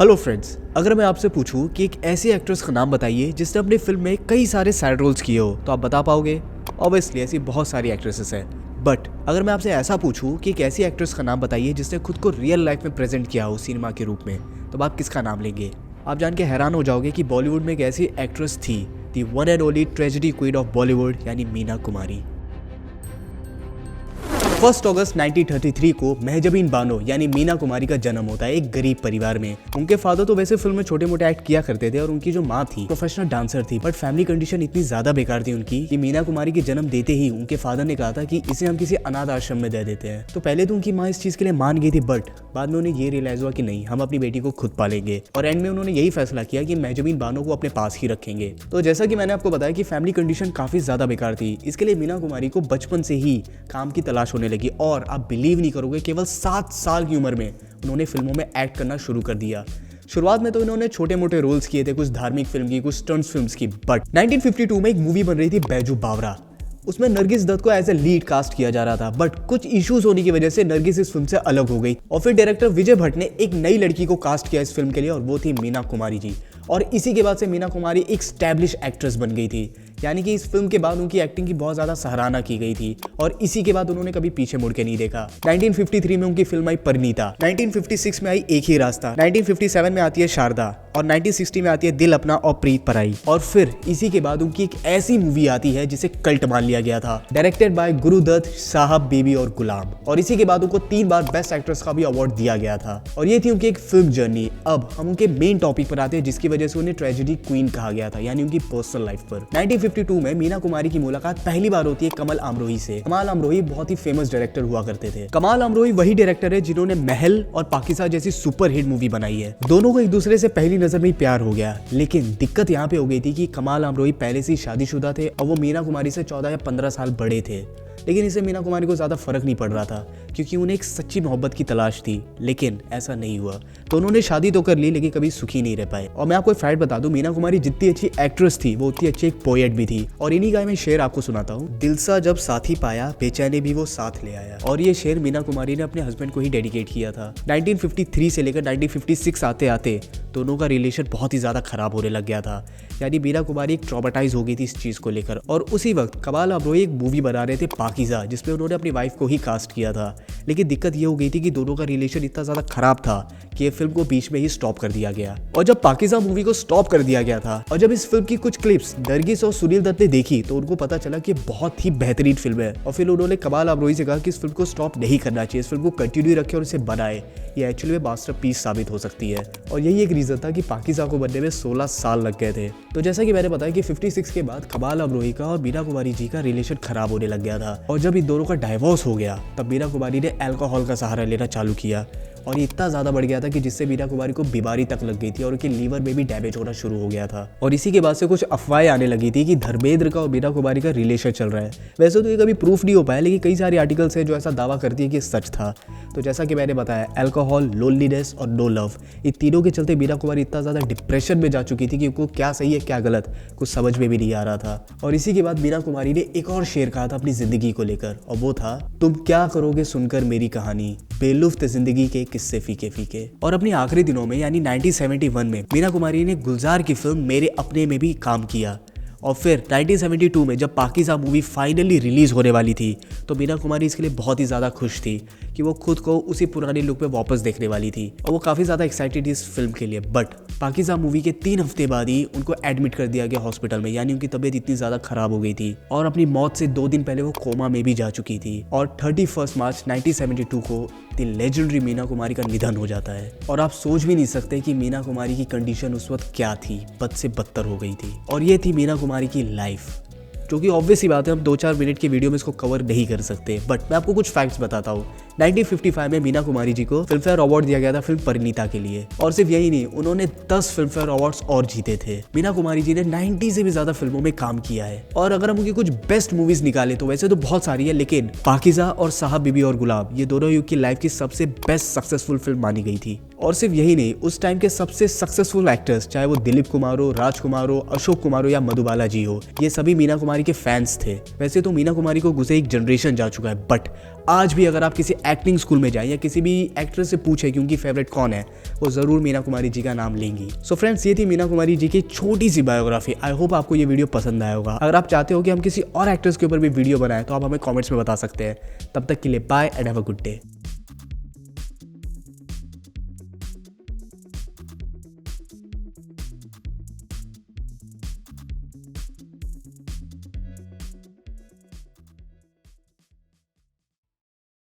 Hello friends, अगर मैं आपसे पूछूं कि एक ऐसी एक्ट्रेस का नाम बताइए जिसने अपनी फिल्म में कई सारे सैड रोल्स किए हो, तो आप बता पाओगे? ऑब्वियसली ऐसी बहुत सारी एक्ट्रेसेस हैं, बट अगर मैं आपसे ऐसा पूछूं कि एक ऐसी एक्ट्रेस का नाम बताइए जिसने खुद को रियल लाइफ में प्रेजेंट किया हो सिनेमा के रूप में, तो आप किसका नाम लेंगे? आप जान के हैरान हो जाओगे कि बॉलीवुड में एक ऐसी एक्ट्रेस थी, the one and only tragedy queen of Bollywood, यानी मीना कुमारी। 1 अगस्त 1933 को मेहजबीन बानो यानी मीना कुमारी का जन्म होता है एक गरीब परिवार में। उनके फादर तो वैसे फिल्म में छोटे मोटे एक्ट किया करते थे और उनकी जो माँ थी प्रोफेशनल डांसर थी, बट फैमिली कंडीशन इतनी ज्यादा बेकार थी उनकी कि मीना कुमारी के जन्म देते ही उनके फादर ने कहा था कि इसे हम किसी अनाथ आश्रम में दे देते हैं। तो पहले तो उनकी माँ इस चीज के लिए मान गई थी, बट बाद में उन्हें ये रियलाइज हुआ कि नहीं, हम अपनी बेटी को खुद पालेंगे, और एंड में उन्होंने यही फैसला किया कि मेहजबीन बानो को अपने पास ही रखेंगे। तो जैसा कि मैंने आपको बताया कि फैमिली कंडीशन काफी ज्यादा बेकार थी, इसके लिए मीना कुमारी को बचपन से ही काम की तलाश होने लगी, और आप बिलीव नहीं करोगे, केवल 7 साल की उम्र में उन्होंने फिल्मों में एक्ट करना शुरू कर दिया। शुरुआत में तो इन्होंने छोटे मोटे रोल्स किए थे, कुछ धार्मिक फिल्म की, कुछ स्टंट्स फिल्म्स की, बट 1952 में एक मूवी बन रही थी बैजू बावरा। उसमें नरगिस दत्त को एज ए लीड कास्ट किया जा रहा था, बट कुछ इश्यूज होने की वजह से नरगिस इस फिल्म से अलग हो गई, और फिर डायरेक्टर विजय भट्ट ने एक नई लड़की को कास्ट किया इस फिल्म के लिए, और वो थी मीना कुमारी जी। और इसी के बाद से मीना कुमारी एक स्टैब्लिश एक्ट्रेस बन गई थी, यानी कि इस फिल्म के बाद उनकी एक्टिंग की बहुत ज़्यादा सराहना की गई थी, और इसी के बाद उन्होंने कभी पीछे मुड़ के नहीं देखा। 1953 में उनकी फिल्म आई परिणीता, 1956 में आई एक ही रास्ता, 1957 में आती है शारदा, और 1960 में आती है दिल अपना और प्रीत पराई, और फिर इसी के बाद उनकी एक ऐसी मूवी आती है जिसे कल्ट मान लिया गया था, डायरेक्टेड बाय गुरुदत्त, साहब, बीबी और गुलाम, और इसी के बाद उनको 3 बार बेस्ट एक्ट्रेस का भी अवार्ड दिया गया था। और ये थी उनकी एक फिल्म जर्नी। अब हम उनके मेन टॉपिक पर आते हैं, जिसकी वजह से उन्हें ट्रेजेडी क्वीन कहा गया था, यानी उनकी पर्सनल लाइफ पर। 1952 में मीना कुमारी की मुलाकात पहली बार होती है कमल अमरोही से। कमाल अमरोही बहुत ही फेमस डायरेक्टर हुआ करते थे। कमाल अमरोही वही डायरेक्टर है जिन्होंने महल और पाकिस्तान जैसी सुपर हिट मूवी बनाई है। दोनों को एक दूसरे से पहली नजर में ही प्यार हो गया, लेकिन दिक्कत यहाँ पे हो गई थी कि कमाल अमरोही पहले से ही शादीशुदा थे, और वो मीना कुमारी से 14 या 15 साल बड़े थे। लेकिन इससे मीना कुमारी को ज़्यादा फर्क नहीं पड़ रहा था, क्योंकि उन्हें एक सच्ची मोहब्बत की तलाश थी, लेकिन ऐसा नहीं हुआ। तो उन्होंने शादी तो कर ली, लेकिन कभी सुखी नहीं रह पाए। और मैं आपको एक फैक्ट बता दूं, मीना कुमारी जितनी अच्छी एक्ट्रेस थी, वो उतनी अच्छी एक पोएट भी थी। और इन्हीं का मैं शेर आपको सुनाता हूँ। दिल सा जब साथी पाया, बेचैनी भी वो साथ ले आया। और ये शेर मीना कुमारी ने अपने हस्बैंड को ही डेडिकेट किया था। 1953 से लेकर 1956 आते आते दोनों का रिलेशन बहुत ही ज़्यादा खराब होने लग गया था, यानी मीना कुमारी एक ट्रॉमेटाइज हो गई थी इस चीज़ को लेकर। और उसी वक्त कमाल अमरोही एक मूवी बना रहे थे पाकिज़ा, जिसमें उन्होंने अपनी वाइफ को ही कास्ट किया था। लेकिन दिक्कत ये हो गई थी कि दोनों का रिलेशन इतना ज़्यादा खराब था कि ये फिल्म को बीच में ही स्टॉप कर दिया गया। और जब पाकिज़ा मूवी को स्टॉप कर दिया गया था, और जब इस फिल्म की कुछ क्लिप्स नरगिस और सुनील दत्त ने देखी, तो उनको पता चला कि बहुत ही बेहतरीन फिल्म है। और फिर उन्होंने कमाल अमरोही से कहा कि इस फिल्म को स्टॉप नहीं करना चाहिए, इस फिल्म को कंटिन्यू रखे और इसे बनाए, ये एक्चुअली में मास्टरपीस साबित हो सकती है। और यही एक रीजन था कि पाकिज़ा को बनने में 16 साल लग गए थे। तो जैसा कि मैंने बताया कि 56 के बाद कमाल अमरोही का और मीना कुमारी जी का रिलेशन खराब होने लग गया था, और जब इन दोनों का डाइवोर्स हो गया, तब मीना कुमारी ने अल्कोहल का सहारा लेना चालू किया, और ये इतना ज़्यादा बढ़ गया था कि जिससे मीना कुमारी को बीमारी तक लग गई थी, और उनके लीवर में भी डैमेज होना शुरू हो गया था। और इसी के बाद से कुछ अफवाहें आने लगी थी कि धर्मेंद्र का और मीना कुमारी का रिलेशन चल रहा है। वैसे तो ये कभी प्रूफ नहीं हो पाया, लेकिन कई सारे आर्टिकल्स हैं जो ऐसा दावा करती है कि सच था। तो जैसा कि मैंने बताया, अल्कोहल, लोनलीनेस और नो लव, इन तीनों के चलते मीना कुमारी इतना ज़्यादा डिप्रेशन में जा चुकी थी कि उनको क्या सही है क्या गलत कुछ समझ में भी नहीं आ रहा था। और इसी के बाद मीना कुमारी ने एक और शेर कहा था अपनी जिंदगी को लेकर, और वो था, तुम क्या करोगे सुनकर मेरी कहानी, बेलुफ्त जिंदगी के किस्से फीके फीके। और अपने आखिरी दिनों में यानी 1971 में मीना कुमारी ने गुलजार की फिल्म मेरे अपने में भी काम किया। और फिर 1972 में जब पाकिज़ा मूवी फाइनली रिलीज होने वाली थी, तो मीना कुमारी इसके लिए बहुत ही ज़्यादा खुश थी कि वो खुद को उसी पुराने लुक में वापस देखने वाली थी, और वो काफ़ी ज़्यादा एक्साइटेड थी इस फिल्म के लिए। बट पाकिज़ा मूवी के 3 हफ्ते बाद ही उनको एडमिट कर दिया गया हॉस्पिटल में, यानी उनकी तबीयत इतनी ज़्यादा खराब हो गई थी, और अपनी मौत से 2 दिन पहले वो कोमा में भी जा चुकी थी। और 31 मार्च 1972 को द लेजेंडरी मीना कुमारी का निधन हो जाता है। और आप सोच भी नहीं सकते कि मीना कुमारी की कंडीशन उस वक्त क्या थी, बद से बदतर हो गई थी। और ये थी मीना कुमारी की लाइफ, जो कि ऑब्वियस ही बात है, हम 2-4 मिनट की वीडियो में इसको कवर नहीं कर सकते। बट मैं आपको कुछ फैक्ट्स बताता हूँ। 1955 में मीना कुमारी जी को फिल्म फेयर अवार्ड दिया गया था फिल्म परिणीता के लिए, और सिर्फ यही नहीं, उन्होंने 10 फिल्म फेयर अवार्ड्स और जीते थे। मीना कुमारी जी ने 90 से भी ज्यादा फिल्मों में काम किया है। और अगर हम उनकी कुछ बेस्ट मूवीज निकाले तो वैसे तो बहुत सारी है, लेकिन पाकिज़ा और साहब, बीबी और गुलाम, ये दोनों युग की लाइफ की सबसे बेस्ट सक्सेसफुल फिल्म मानी गई थी। और सिर्फ यही नहीं, उस टाइम के सबसे सक्सेसफुल एक्टर्स, चाहे वो दिलीप कुमार हो, राजकुमार हो, अशोक कुमार हो या मधुबाला जी हो, ये सभी मीना कुमारी के फैंस थे। वैसे तो मीना कुमारी को गुजरे एक जनरेशन जा चुका है, बट आज भी अगर आप किसी एक्टिंग स्कूल में जाएं या किसी भी एक्ट्रेस से पूछें कि उनकी फेवरेट कौन है, वो ज़रूर मीना कुमारी जी का नाम लेंगी। सो फ्रेंड्स, ये थी मीना कुमारी जी की छोटी सी बायोग्राफी। आई होप आपको ये वीडियो पसंद आया होगा। अगर आप चाहते हो कि हम किसी और एक्ट्रेस के ऊपर भी वीडियो बनाएं तो आप हमें कॉमेंट्स में बता सकते हैं। तब तक के लिए bye and have a good day.